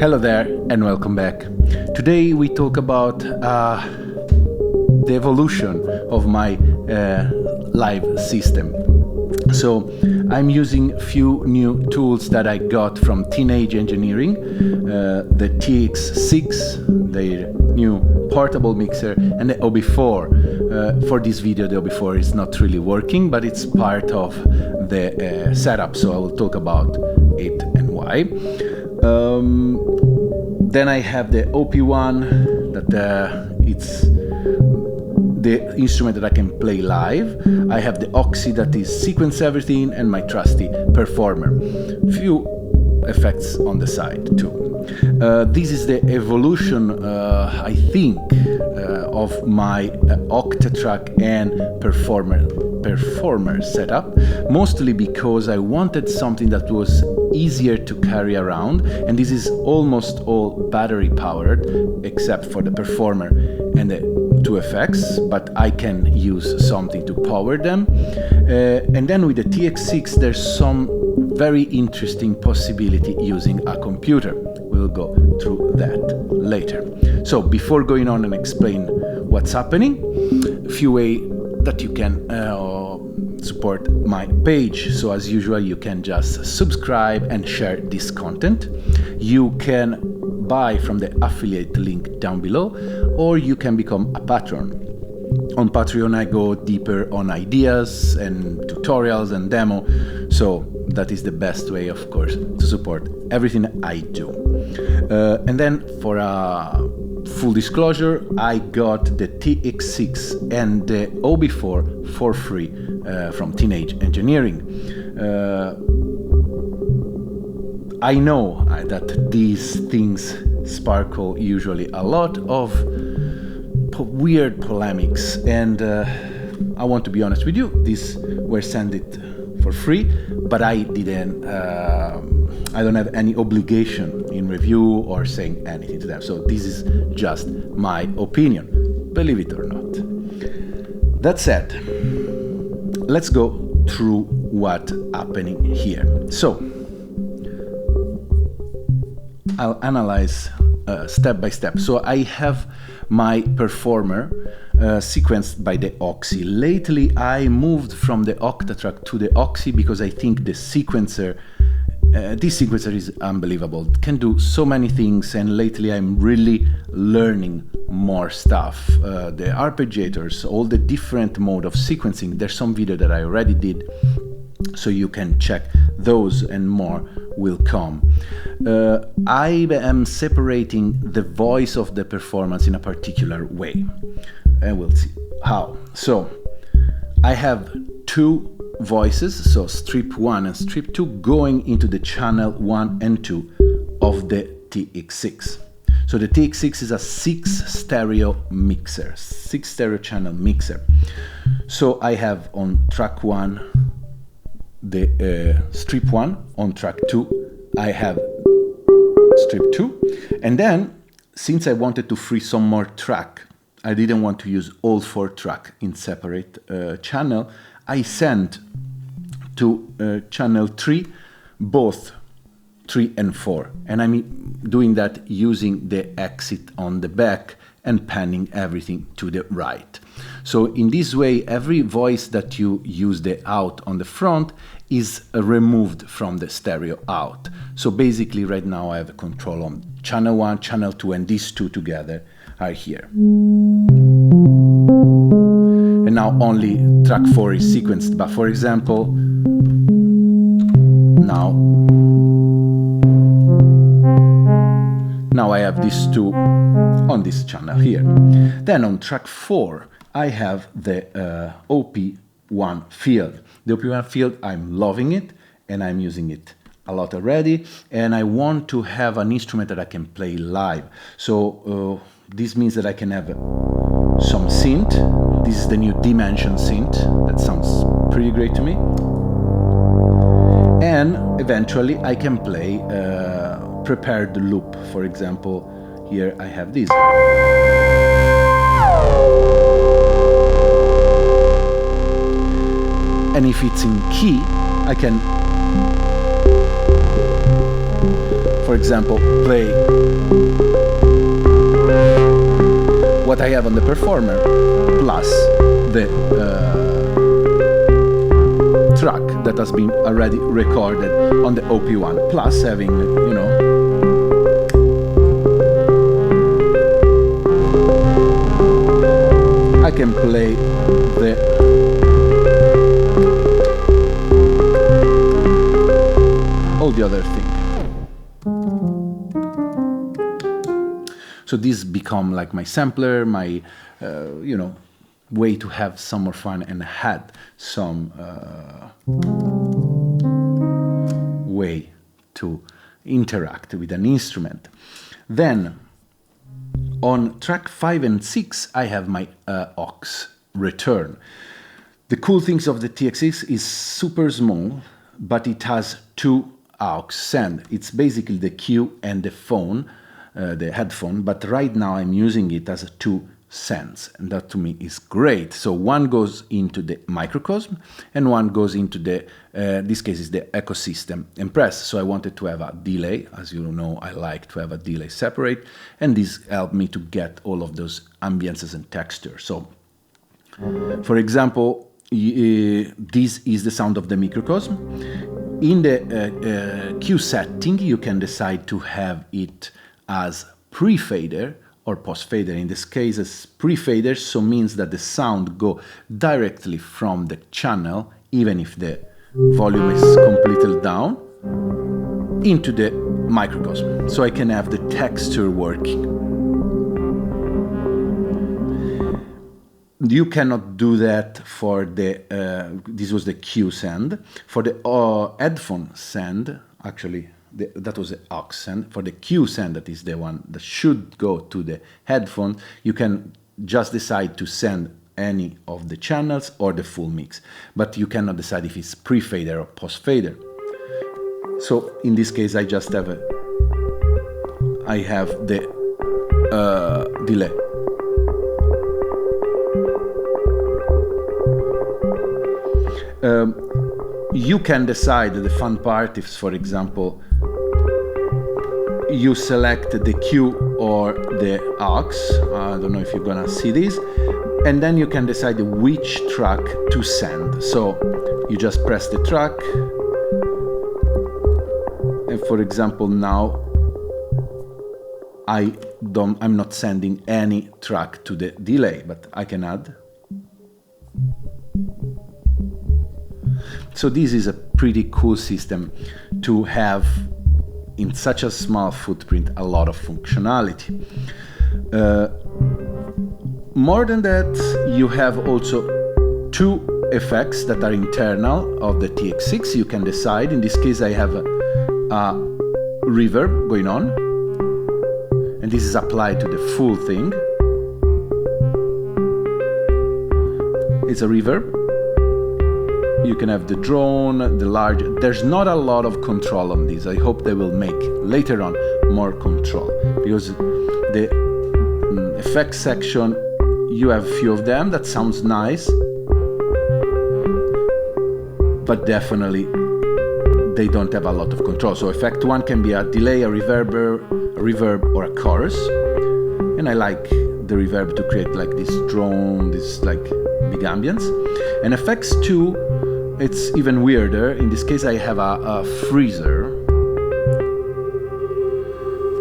Hello there and welcome back. Today we talk about the evolution of my live system. So I'm using a few new tools that I got from Teenage Engineering, the TX6, their new portable mixer, and the OP4. For this video the OP4 is not really working, but it's part of the setup, so I will talk about it and why. Then I have the OP1, that it's the instrument that I can play live. I have the Oxi that is sequence everything, and my trusty Perfourmer. Few effects on the side too. This is the evolution, I think, of my Octatrack and Perfourmer setup, mostly because I wanted something that was easier to carry around, and this is almost all battery powered except for the Perfourmer and the two effects, but I can use something to power them. And then with the TX6 there's some very interesting possibility using a computer. We'll go through that later. So before going on and explain what's happening, a few ways that you can support my page. So as usual, you can just subscribe and share this content. You can buy from the affiliate link down below, or you can become a patron. On Patreon I go deeper on ideas and tutorials and demo, so that is the best way, of course, to support everything I do. And then for a full disclosure, I got the TX6 and the OP4 for free from Teenage Engineering. I know that these things sparkle usually a lot of weird polemics, and I want to be honest with you, these were sent it for free, but I didn't, I don't have any obligation in review or saying anything to them, so this is just my opinion, believe it or not. That said, let's go through what's happening here. So I'll analyze step by step. So I have my Perfourmer sequenced by the Oxi. Lately I moved from the Octatrack to the Oxi because I think the sequencer, this sequencer is unbelievable. It can do so many things, and lately I'm really learning more stuff. The arpeggiators, all the different mode of sequencing. There's some video that I already did, so you can check those, and more will come. I am separating the voice of the performance in a particular way, and we'll see how. So I have two voices, so strip 1 and strip 2, going into the channel 1 and 2 of the TX6. So the TX6 is a 6 stereo mixer, 6 stereo channel mixer. So I have on track 1 the strip 1, on track 2 I have strip 2, and then since I wanted to free some more track, I didn't want to use all 4 tracks in separate channel, I sent to channel 3 both 3 and 4, and I'm doing that using the exit on the back and panning everything to the right. So in this way, every voice that you use the out on the front is removed from the stereo out. So basically right now I have a control on channel 1, channel 2, and these two together are here. And now only track 4 is sequenced, but for example, now I have these two on this channel here. Then on track 4 I have the OP1 Field. The OP1 Field, I'm loving it, and I'm using it a lot already, and I want to have an instrument that I can play live. So this means that I can have some synth. This is the new Dimension synth. That sounds pretty great to me. And eventually I can play prepared loop. For example, here I have this. And if it's in key, I can, for for example, play what I have on the Performer plus the track that has been already recorded on the OP1, plus having, you know, I can play all the other thing. So this become like my sampler, my you know, way to have some more fun and had some way to interact with an instrument. Then on track 5 and 6 I have my aux return. The cool things of the TX6 is super small, but it has two aux send. It's basically the cue and the phone, the headphone, but right now I'm using it as a two sends, and that to me is great. So one goes into the Microcosm and one goes into the, this case is the ecosystem Empress. So I wanted to have a delay. As you know, I like to have a delay separate, and this helped me to get all of those ambiances and textures. So for example, this is the sound of the Microcosm. In the cue setting, you can decide to have it as pre-fader or post-fader. In this case, it's pre-fader, so means that the sound go directly from the channel, even if the volume is completely down, into the Microcosm. So I can have the texture working. You cannot do that for the, this was the cue send. For the headphone send, actually, that was the aux send. For the cue send, that is the one that should go to the headphone, you can just decide to send any of the channels or the full mix. But you cannot decide if it's pre-fader or post-fader. So in this case, I just have I have the delay. You can decide the fun part if, for example, you select the cue or the aux. I don't know if you're gonna see this, and then you can decide which track to send. So you just press the track, and for example now I'm not sending any track to the delay, but I can add. So this is a pretty cool system to have in such a small footprint, a lot of functionality. More than that, you have also two effects that are internal of the TX6. You can decide. In this case, I have a reverb going on, and this is applied to the full thing. It's a reverb. You can have the drone, the large. There's not a lot of control on this. I hope they will make later on more control, because the effects section, you have a few of them. That sounds nice, but definitely they don't have a lot of control. So effect one can be a delay, a reverb, or a chorus. And I like the reverb to create like this drone, this like big ambience. And effects two, it's even weirder. In this case, I have a freezer.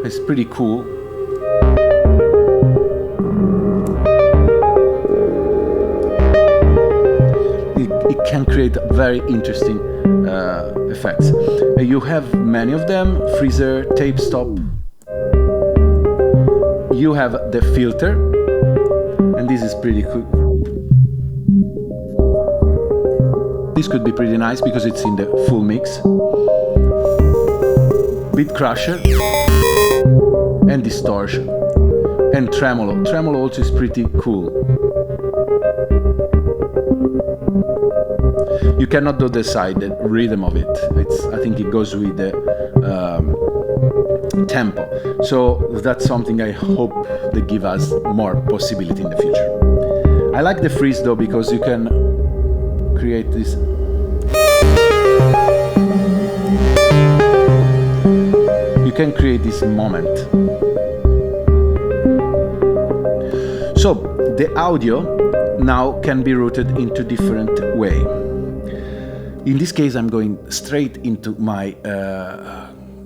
It's pretty cool. It can create very interesting effects. You have many of them: freezer, tape stop. You have the filter, and this is pretty cool. This could be pretty nice because it's in the full mix. Beat crusher and distortion and tremolo. Tremolo also is pretty cool. You cannot do the rhythm of it. I think it goes with the tempo. So that's something I hope they give us more possibility in the future. I like the freeze though, because you can create this. You can create this moment. So the audio now can be routed into different way. In this case, I'm going straight into my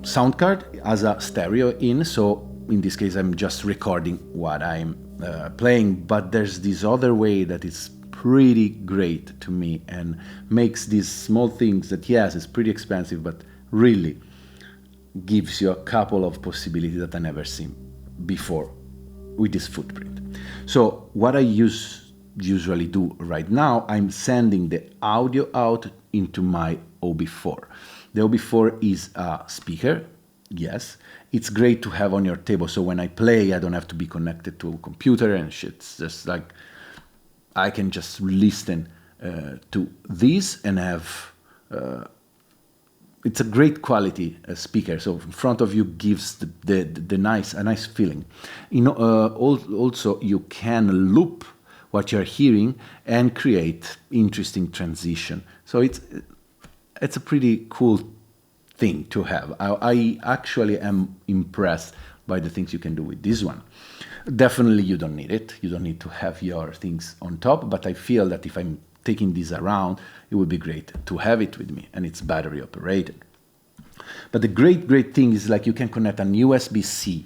sound card as a stereo in, so in this case I'm just recording what I'm playing, but there's this other way that is pretty great to me and makes these small things that, yes, it's pretty expensive, but really gives you a couple of possibilities that I never seen before with this footprint. So what I usually do right now, I'm sending the audio out into my OB4. The OB4 is a speaker, yes. It's great to have on your table, so when I play, I don't have to be connected to a computer and shit. It's just like, I can just listen to this and have, it's a great quality speaker, so in front of you gives a nice feeling. You know, also you can loop what you're hearing and create interesting transition. So it's a pretty cool thing to have. I actually am impressed by the things you can do with this one. Definitely you don't need it. You don't need to have your things on top, but I feel that if I'm taking this around, it would be great to have it with me, and it's battery operated. But the great thing is, like, you can connect an USB-C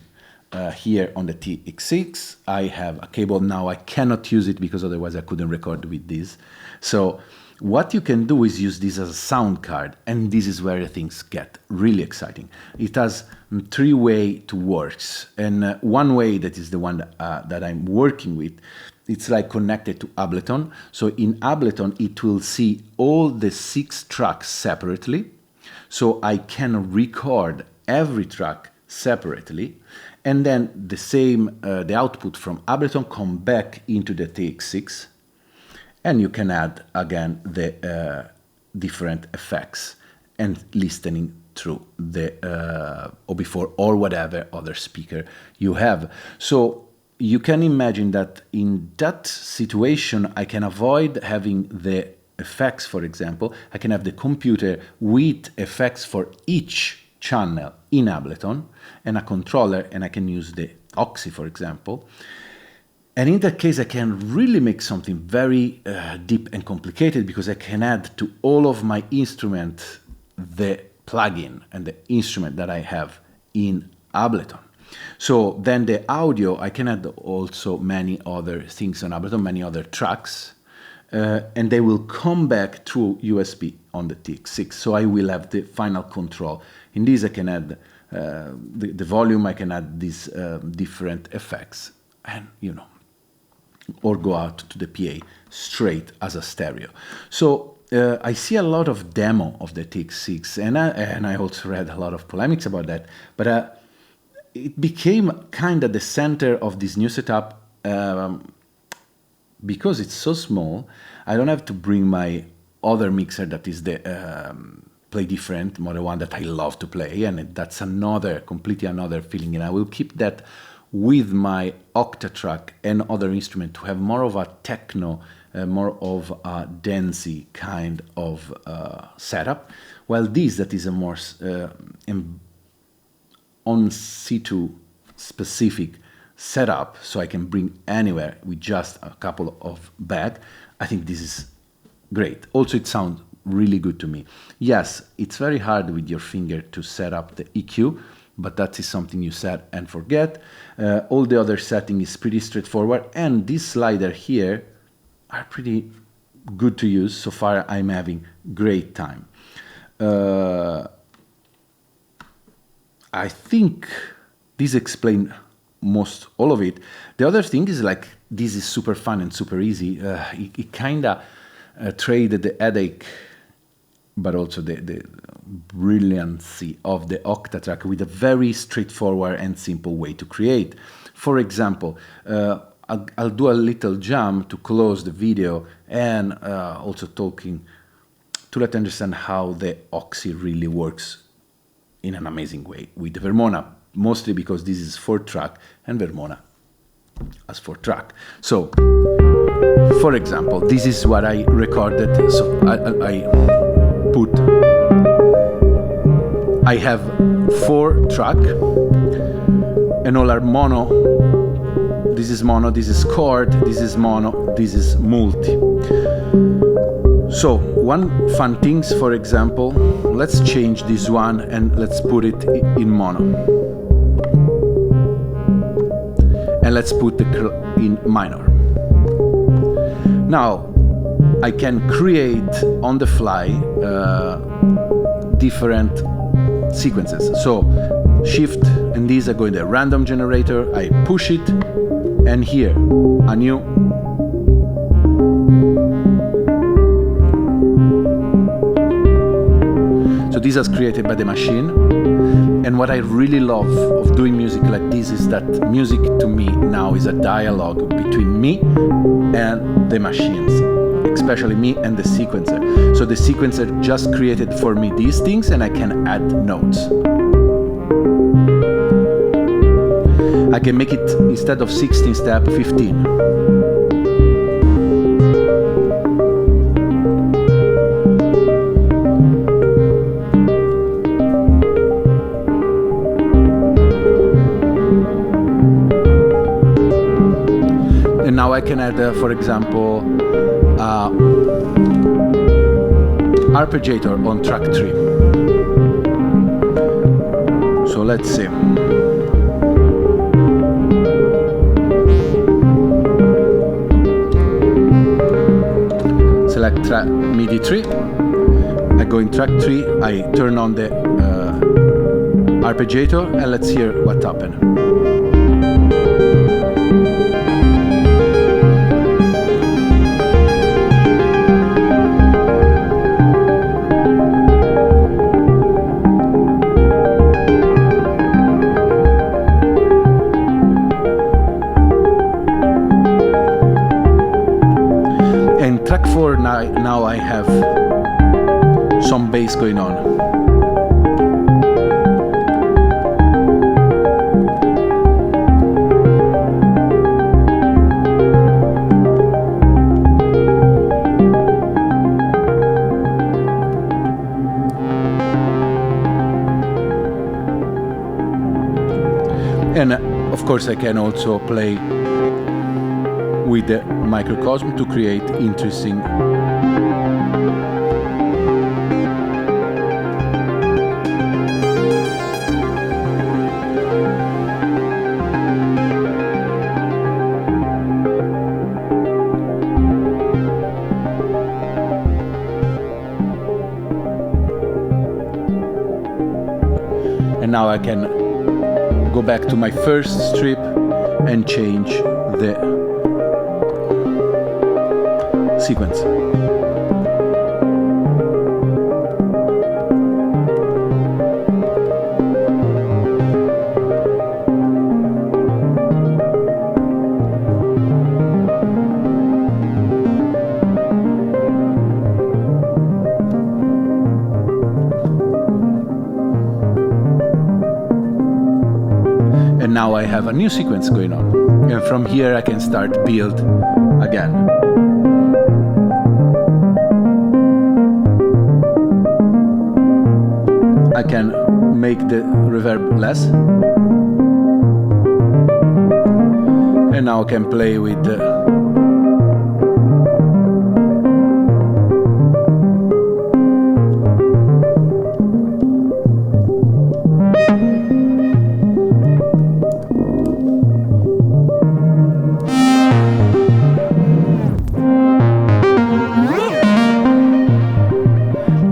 here on the TX6. I have a cable now. I cannot use it because otherwise I couldn't record with this. So what you can do is use this as a sound card, and this is where things get really exciting. It has 3 ways to work, and one way, that is the one that I'm working with, it's like connected to Ableton. So in Ableton, it will see all the 6 tracks separately, so I can record every track separately, and then the same, the output from Ableton come back into the TX6, and you can add again the different effects and listening through the OB4 or whatever other speaker you have. So you can imagine that in that situation, I can avoid having the effects, for example. I can have the computer with effects for each channel in Ableton and a controller, and I can use the Oxi, for example. And in that case, I can really make something very deep and complicated, because I can add to all of my instruments the plugin and the instrument that I have in Ableton. So then the audio, I can add also many other things on Ableton, many other tracks, and they will come back through USB on the TX6. So I will have the final control. In this, I can add the volume, I can add these different effects, and, you know, or go out to the PA straight as a stereo. So I see a lot of demo of the TX6, and I also read a lot of polemics about that, but it became kind of the center of this new setup because it's so small. I don't have to bring my other mixer that is the Play Different Model 1 that I love to play, and that's completely another feeling, and I will keep that with my Octatrack and other instrument to have more of a techno, more of a dancey kind of setup, while this, that is a more on C2 specific setup, so I can bring anywhere with just a couple of bags. I think this is great. Also, it sounds really good to me. Yes, it's very hard with your finger to set up the EQ, but that is something you set and forget. All the other setting is pretty straightforward, and this slider here are pretty good to use. So far, I'm having great time. I think this explains most all of it. The other thing is, like, this is super fun and super easy. It kind of traded the headache, but also the brilliancy of the Octatrack with a very straightforward and simple way to create. For example, I'll do a little jump to close the video, and also talking to let understand how the Oxi really works in an amazing way with the Vermona, mostly because this is 4-track and Vermona has 4-track. So, for example, this is what I recorded. So I have 4 tracks, and all are mono. This is mono, this is chord, this is mono, this is multi. So one fun things, for example, let's change this one and let's put it in mono. And let's put the in minor. Now I can create on the fly different sequences. So shift and these are going to random generator. I push it, and here a new. So this is created by the machine. And what I really love of doing music like this is that music to me now is a dialogue between me and the machines, especially me and the sequencer. So the sequencer just created for me these things, and I can add notes. I can make it, instead of 16 step, 15. And now I can add, for example, arpeggiator on track 3. So let's see. Select track MIDI 3. I go in track 3. I turn on the arpeggiator, and let's hear what happened. Track 4, now I have some bass going on. And of course I can also play with the Microcosm to create interesting and now I can go back to my first strip and change the sequence. And now I have a new sequence going on, and from here I can start build again. I can make the reverb less, and now I can play with the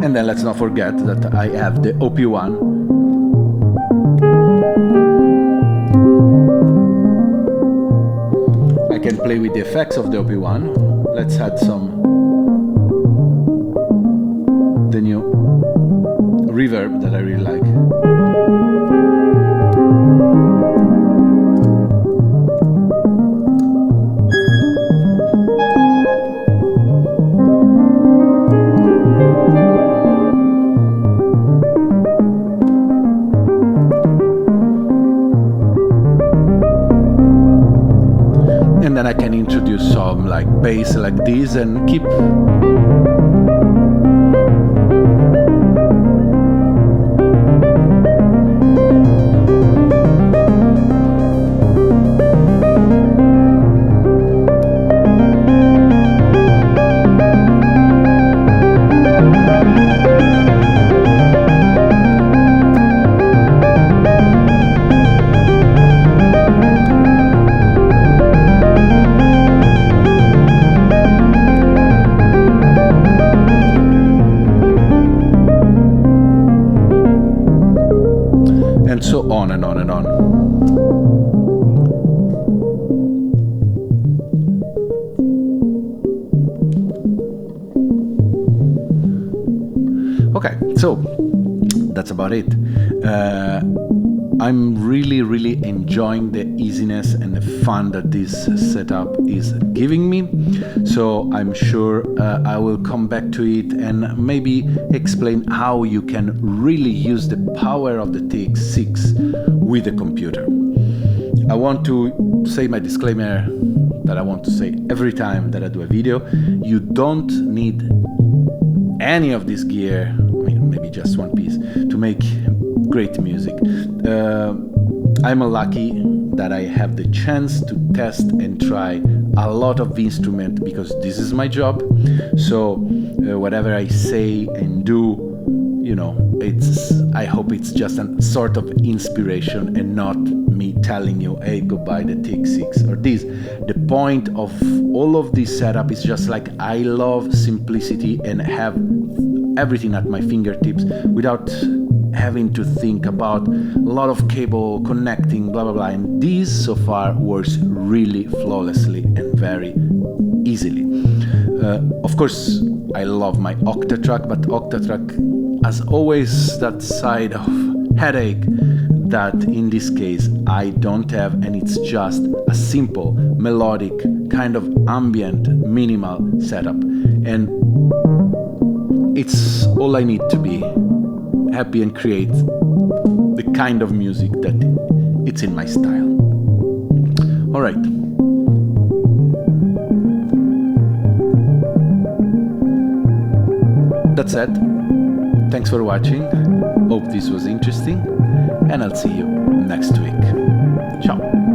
and then let's not forget that I have the OP1. I can play with the effects of the OP1. Let's add the new reverb that I really like. And then I can introduce some like bass like this and keep and so on and on and on. Okay, so that's about it. I'm really enjoying the easiness and the fun that this setup is giving me. So I'm sure I will come back to it and maybe explain how you can really use the power of the TX6 with the computer. I want to say my disclaimer that I want to say every time that I do a video. You don't need any of this gear, I mean, maybe just one piece, to make great music. I'm lucky that I have the chance to test and try a lot of instruments because this is my job. So whatever I say and do, you know, I hope it's just a sort of inspiration and not me telling you, hey, go buy the TX6 or this. The point of all of this setup is just like I love simplicity and have everything at my fingertips without having to think about a lot of cable connecting, blah blah blah. And this so far works really flawlessly and very easily. Of course, I love my Octatrack, but Octatrack has always that side of headache that in this case I don't have, and it's just a simple, melodic, kind of ambient, minimal setup. And it's all I need to be happy and create the kind of music that it's in my style. All right. That's it. Thanks for watching. Hope this was interesting, and I'll see you next week. Ciao.